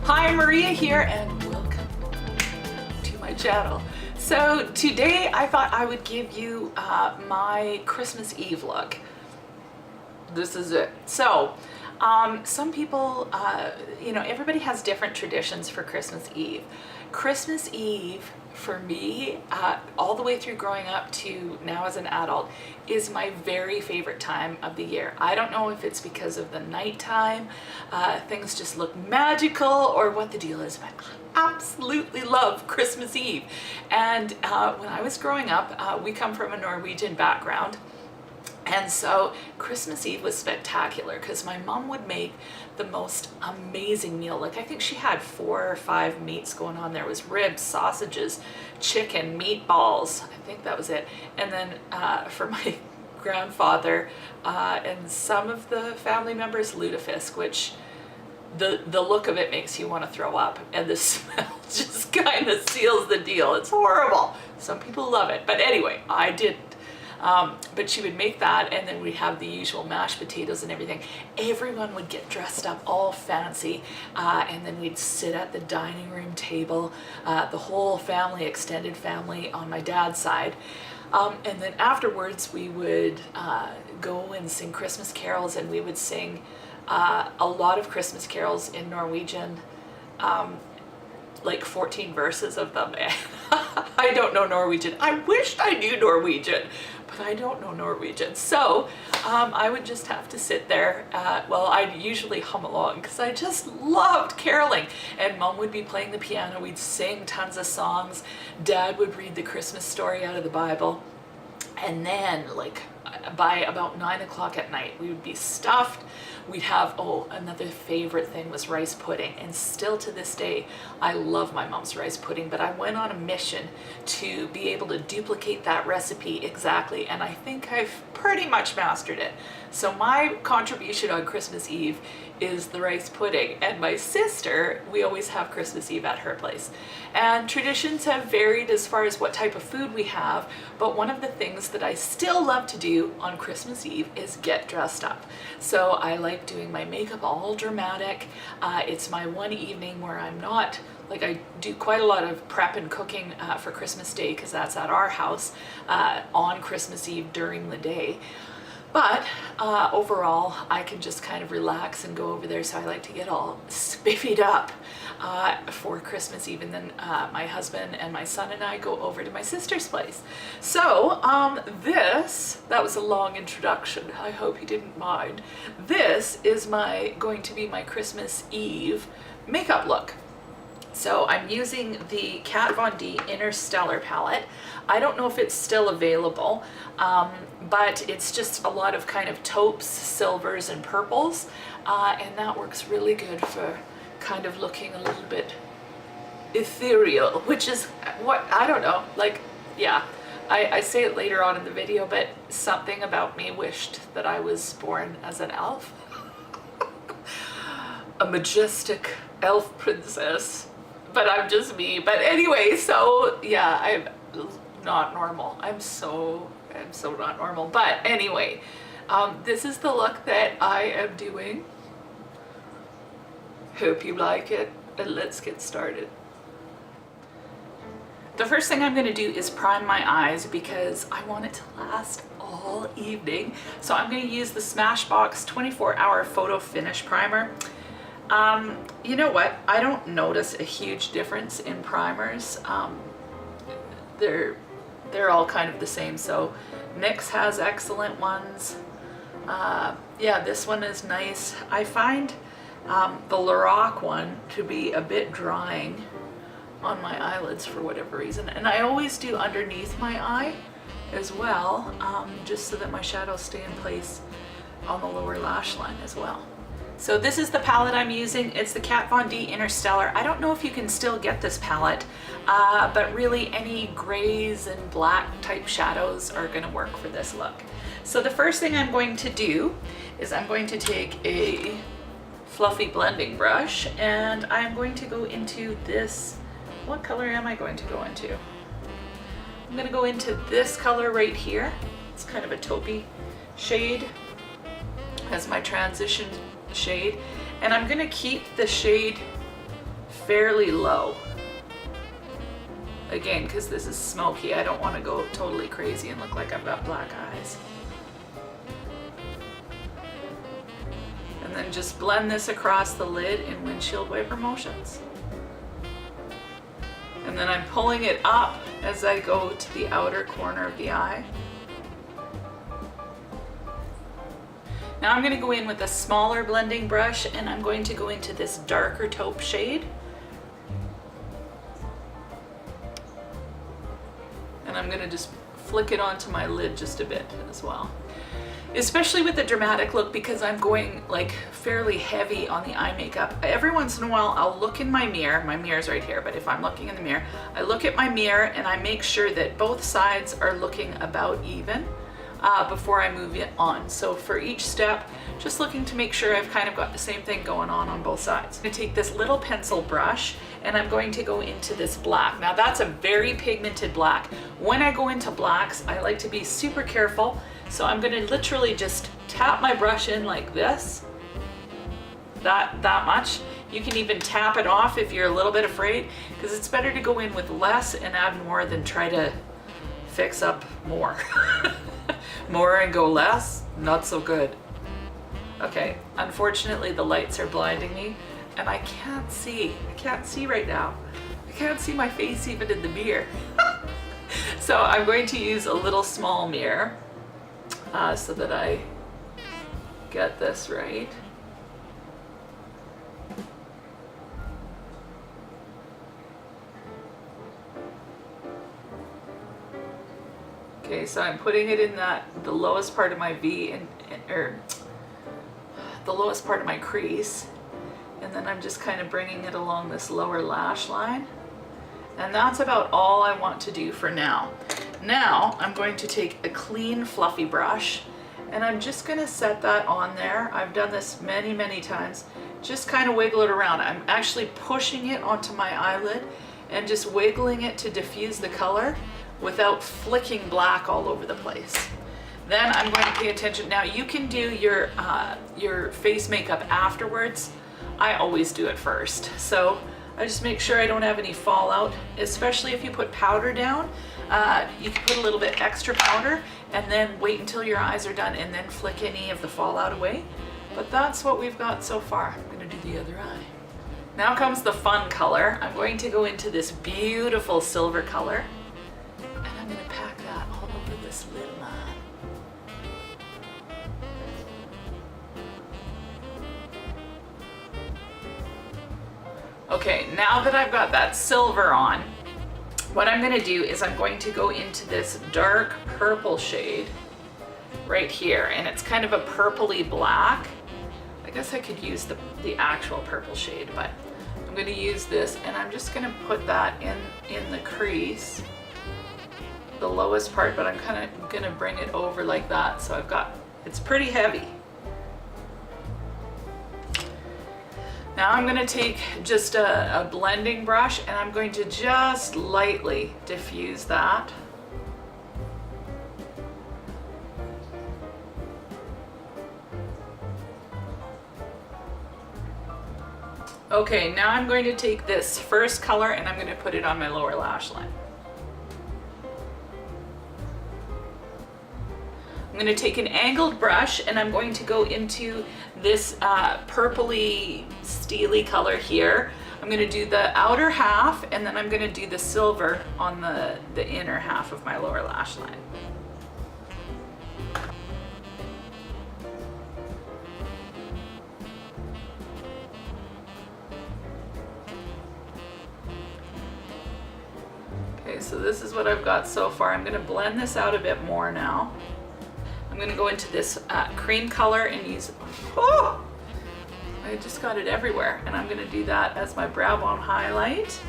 Hi, Maria here and welcome to my channel. So today I thought I would give you my Christmas Eve look. This is it. So some people, everybody has different traditions for Christmas Eve. Christmas Eve for me, all the way through growing up to now as an adult, is my very favorite time of the year. I don't know if it's because of the nighttime, things just look magical, or what the deal is, but I absolutely love Christmas Eve. And when I was growing up, we come from a Norwegian background. And so Christmas Eve was spectacular because my mom would make the most amazing meal. Like, I think she had 4 or 5 meats going on. There was ribs, sausages, chicken, meatballs. I think that was it. And then for my grandfather and some of the family members, lutefisk, which the look of it makes you want to throw up, and the smell just kind of seals the deal. It's horrible. Some people love it, but anyway, I didn't. But she would make that, and then we'd have the usual mashed potatoes and everything. Everyone would get dressed up all fancy, and then we'd sit at the dining room table, the whole family, extended family on my dad's side. And then afterwards we would go and sing Christmas carols, and we would sing a lot of Christmas carols in Norwegian, like 14 verses of them. I don't know Norwegian. I wished I knew Norwegian, but I don't know Norwegian. So I would just have to sit there. Well, I'd usually hum along because I just loved caroling. And Mom would be playing the piano. We'd sing tons of songs. Dad would read the Christmas story out of the Bible. And then, by about 9 o'clock at night, we would be stuffed. We'd have, another favorite thing was rice pudding. And still to this day, I love my mom's rice pudding, but I went on a mission to be able to duplicate that recipe exactly. And I think I've pretty much mastered it. So my contribution on Christmas Eve is the rice pudding. And my sister, we always have Christmas Eve at her place. And traditions have varied as far as what type of food we have, but one of the things that I still love to do on Christmas Eve is get dressed up. So I like doing my makeup all dramatic. It's my one evening where I'm not, I do quite a lot of prep and cooking for Christmas Day because that's at our house on Christmas Eve during the day. But overall, I can just kind of relax and go over there, so I like to get all spiffied up for Christmas Eve, and then my husband and my son and I go over to my sister's place. So that was a long introduction. I hope you didn't mind. This is going to be my Christmas Eve makeup look. So I'm using the Kat Von D Innerstellar Palette. I don't know if it's still available, but it's just a lot of kind of taupes, silvers, and purples, and that works really good for kind of looking a little bit ethereal, which is what, I don't know, I say it later on in the video, but something about me wished that I was born as an elf. A majestic elf princess. But I'm just me. But anyway, so yeah, I'm not normal. I'm so not normal. But anyway, this is the look that I am doing. Hope you like it, and let's get started. The first thing I'm going to do is prime my eyes because I want it to last all evening. So I'm going to use the Smashbox 24-hour Photo Finish Primer. You know what? I don't notice a huge difference in primers. They're all kind of the same. So NYX has excellent ones. Yeah, this one is nice. I find the Lorac one to be a bit drying on my eyelids for whatever reason. And I always do underneath my eye as well, just so that my shadows stay in place on the lower lash line as well. So this is the palette I'm using. It's the Kat Von D Innerstellar. I don't know if you can still get this palette, but really any grays and black type shadows are gonna work for this look. So the first thing I'm going to do is I'm going to take a fluffy blending brush, and I'm going to go into this. What color am I going to go into? I'm gonna go into this color right here. It's kind of a taupey shade as my transition shade, and I'm gonna keep the shade fairly low. Again, because this is smoky, I don't want to go totally crazy and look like I've got black eyes. And then just blend this across the lid in windshield wiper motions. And then I'm pulling it up as I go to the outer corner of the eye. Now I'm going to go in with a smaller blending brush, and I'm going to go into this darker taupe shade. And I'm going to just flick it onto my lid just a bit as well. Especially with the dramatic look, because I'm going like fairly heavy on the eye makeup. Every once in a while I'll look in my mirror's right here, but if I'm looking in the mirror, I look at my mirror and I make sure that both sides are looking about even before I move it on. So for each step, just looking to make sure I've kind of got the same thing going on both sides. I'm going to take this little pencil brush and I'm going to go into this black. Now that's a very pigmented black. When I go into blacks, I like to be super careful. So I'm going to literally just tap my brush in like this, that much. You can even tap it off if you're a little bit afraid, because it's better to go in with less and add more than try to fix up more. More and go less, not so good. Okay, unfortunately the lights are blinding me and I can't see right now. I can't see my face even in the mirror. So I'm going to use a little small mirror so that I get this right. Okay, so I'm putting it in the lowest part of my V or the lowest part of my crease, and then I'm just kind of bringing it along this lower lash line. And that's about all I want to do for now. Now I'm going to take a clean fluffy brush and I'm just going to set that on there. I've done this many, many times. Just kind of wiggle it around. I'm actually pushing it onto my eyelid and just wiggling it to diffuse the color without flicking black all over the place. Then I'm going to pay attention. Now you can do your face makeup afterwards. I always do it first. So I just make sure I don't have any fallout, especially if you put powder down. You can put a little bit extra powder and then wait until your eyes are done and then flick any of the fallout away. But that's what we've got so far. I'm gonna do the other eye. Now comes the fun color. I'm going to go into this beautiful silver color and I'm gonna pack that all over this lid line. Okay, now that I've got that silver on, what I'm going to do is I'm going to go into this dark purple shade right here, and it's kind of a purpley black. I guess I could use the actual purple shade, but I'm going to use this, and I'm just going to put that in the crease, the lowest part, but I'm kind of going to bring it over like that, so it's pretty heavy. Now I'm going to take just a blending brush and I'm going to just lightly diffuse that. Okay, now I'm going to take this first color and I'm going to put it on my lower lash line. I'm going to take an angled brush and I'm going to go into this purpley steely color here. I'm going to do the outer half and then I'm going to do the silver on the inner half of my lower lash line. Okay, so this is what I've got so far. I'm going to blend this out a bit more now. I'm going to go into this cream color and use, oh, I just got it everywhere. And I'm going to do that as my brow bone highlight.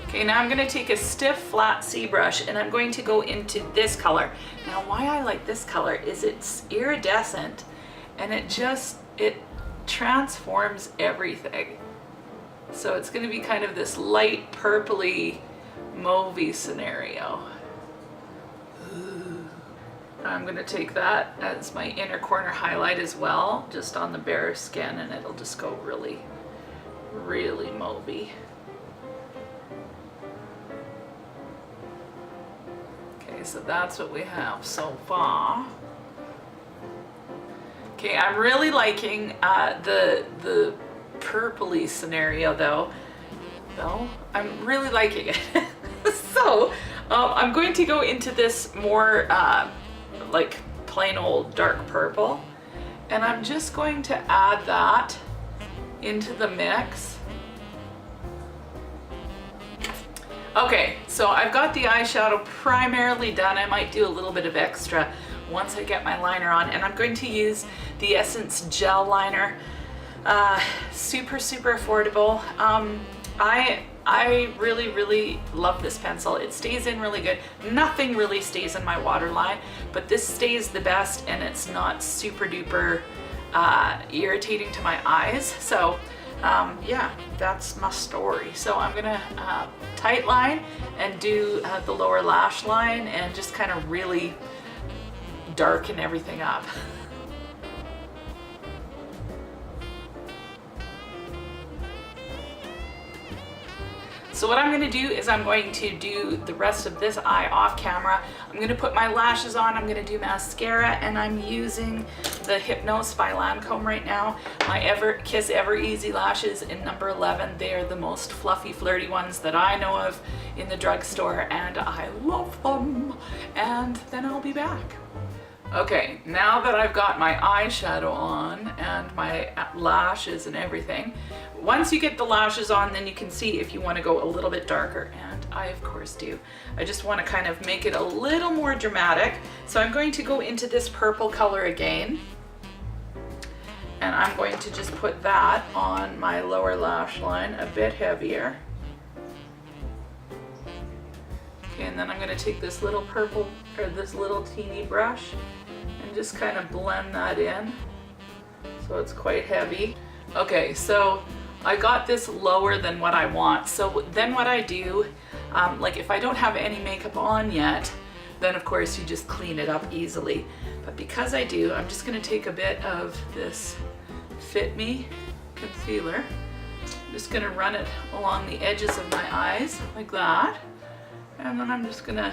Okay, now I'm going to take a stiff flat C brush and I'm going to go into this color. Now why I like this color is it's iridescent and it transforms everything. So it's going to be kind of this light purpley mauvey scenario. I'm going to take that as my inner corner highlight as well, just on the bare skin, and it'll just go really, really mauvey. Okay, so that's what we have so far. Okay, I'm really liking the purpley scenario though. I'm really liking it. So I'm going to go into this more like plain old dark purple, and I'm just going to add that into the mix. Okay, so I've got the eyeshadow primarily done. I might do a little bit of extra once I get my liner on, and I'm going to use the Essence Gel Liner. Super affordable. I really love this pencil. It stays in really good. Nothing really stays in my waterline, but this stays the best, and it's not super duper irritating to my eyes. So yeah, that's my story. So I'm gonna tight line and do the lower lash line and just kind of really darken everything up. So what I'm going to do is I'm going to do the rest of this eye off camera. I'm going to put my lashes on, I'm going to do mascara, and I'm using the Hypnose by Lancome right now. My Kiss Ever Easy lashes in number 11. They are the most fluffy, flirty ones that I know of in the drugstore, and I love them. And then I'll be back. Okay, now that I've got my eyeshadow on and my lashes and everything, once you get the lashes on, then you can see if you want to go a little bit darker, and I of course do. I just want to kind of make it a little more dramatic. So I'm going to go into this purple color again, and I'm going to just put that on my lower lash line a bit heavier. Okay, and then I'm going to take this little purple, or this little teeny brush, and just kind of blend that in so it's quite heavy. Okay, so I got this lower than what I want. So then what I do, like if I don't have any makeup on yet, then of course you just clean it up easily. But because I do, I'm just going to take a bit of this Fit Me concealer. I'm just going to run it along the edges of my eyes like that. And then I'm just going to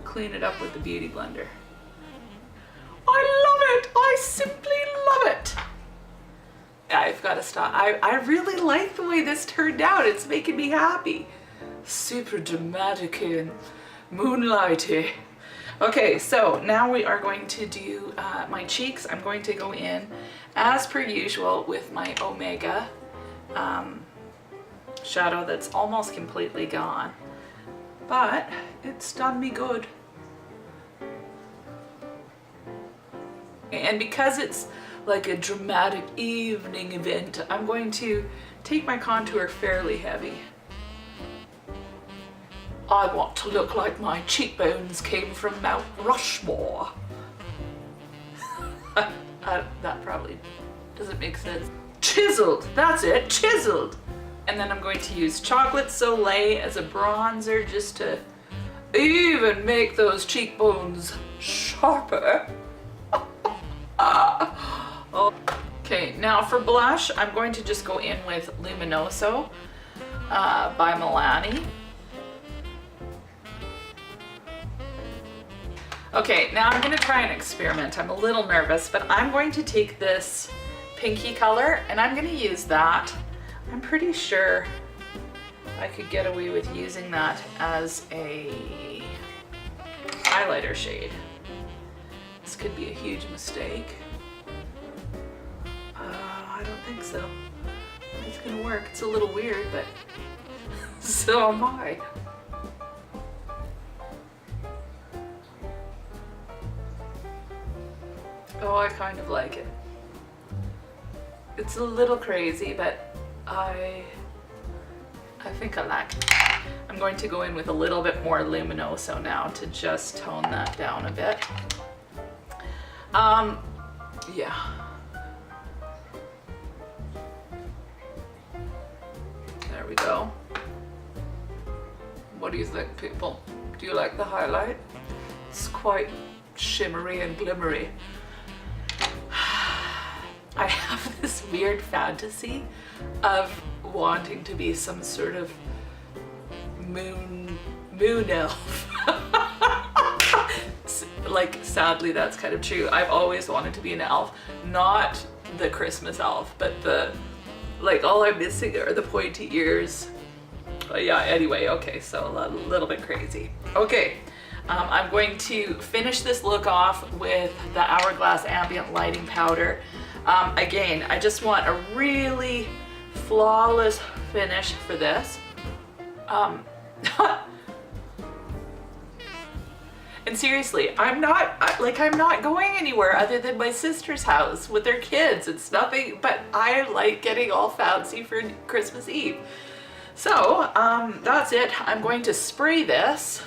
clean it up with the Beauty Blender. I love it! I simply love it! I've got to stop. I really like the way this turned out. It's making me happy. Super dramatic and moonlighty. Okay, so now we are going to do my cheeks. I'm going to go in, as per usual, with my Omega shadow that's almost completely gone. But it's done me good. And because it's like a dramatic evening event, I'm going to take my contour fairly heavy. I want to look like my cheekbones came from Mount Rushmore. That probably doesn't make sense. Chiseled, that's it, chiseled. And then I'm going to use Chocolate Soleil as a bronzer just to even make those cheekbones sharper. Okay, now for blush, I'm going to just go in with Luminoso by Milani. Okay, now I'm going to try an experiment. I'm a little nervous, but I'm going to take this pinky color and I'm going to use that. I'm pretty sure I could get away with using that as a highlighter shade. This could be a huge mistake. I don't think so. It's gonna work. It's a little weird, but so am I. Oh, I kind of like it. It's a little crazy, but I think I like it. I'm going to go in with a little bit more Luminoso now to just tone that down a bit. Yeah. There we go. What do you think, people? Do you like the highlight? It's quite shimmery and glimmery. I have this weird fantasy of wanting to be some sort of moon elf. Like, sadly, that's kind of true. I've always wanted to be an elf, not the Christmas elf, but the, like, all I'm missing are the pointy ears. Yeah, anyway, okay, so a little bit crazy. Okay, I'm going to finish this look off with the Hourglass Ambient Lighting Powder. Again, I just want a really flawless finish for this. And seriously, I'm not going anywhere other than my sister's house with their kids. It's nothing, but I like getting all fancy for Christmas Eve. So that's it. I'm going to spray this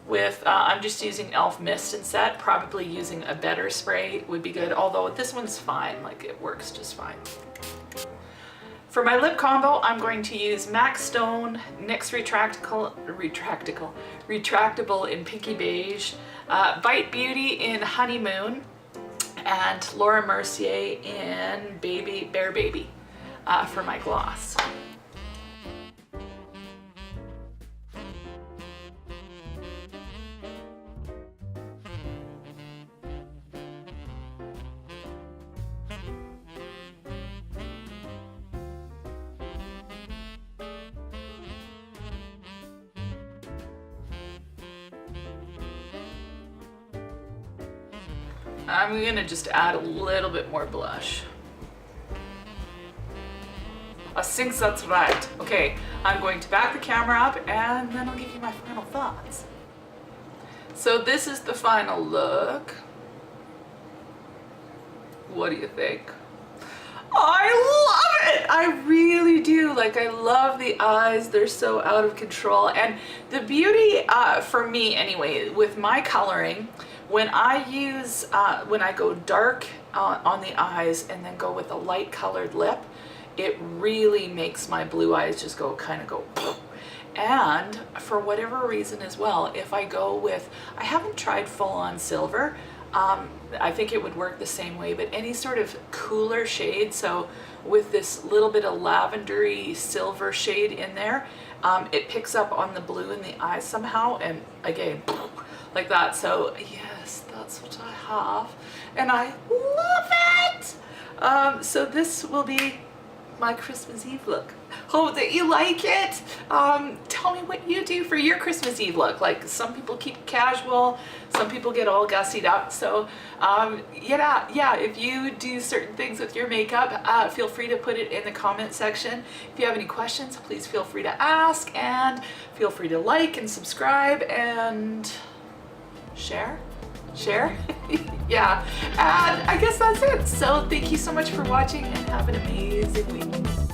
with, I'm just using e.l.f. Mist and Set. Probably using a better spray would be good, although this one's fine, like it works just fine. For my lip combo, I'm going to use MAC Stone NYX Retractable in Pinky Beige, Bite Beauty in Honeymoon, and Laura Mercier in Bear Baby for my gloss. I'm gonna just add a little bit more blush. I think that's right. Okay, I'm going to back the camera up and then I'll give you my final thoughts. So this is the final look. What do you think? I love it! I really do. Like, I love the eyes. They're so out of control. And the beauty, for me anyway, with my coloring, when I use, when I go dark on the eyes and then go with a light colored lip, it really makes my blue eyes just go, kind of go, poof. And for whatever reason as well, if I go with, I haven't tried full on silver, I think it would work the same way, but any sort of cooler shade, so with this little bit of lavendery silver shade in there, it picks up on the blue in the eyes somehow, and again, like that. So yes, that's what I have, and I love it. So this will be my Christmas Eve look. Hope that you like it. Tell me what you do for your Christmas Eve look. Like, some people keep it casual, some people get all gussied up. So yeah, if you do certain things with your makeup, feel free to put it in the comment section. If you have any questions, please feel free to ask, and feel free to like and subscribe and share. Yeah, and I guess that's it. So thank you so much for watching, and have an amazing week.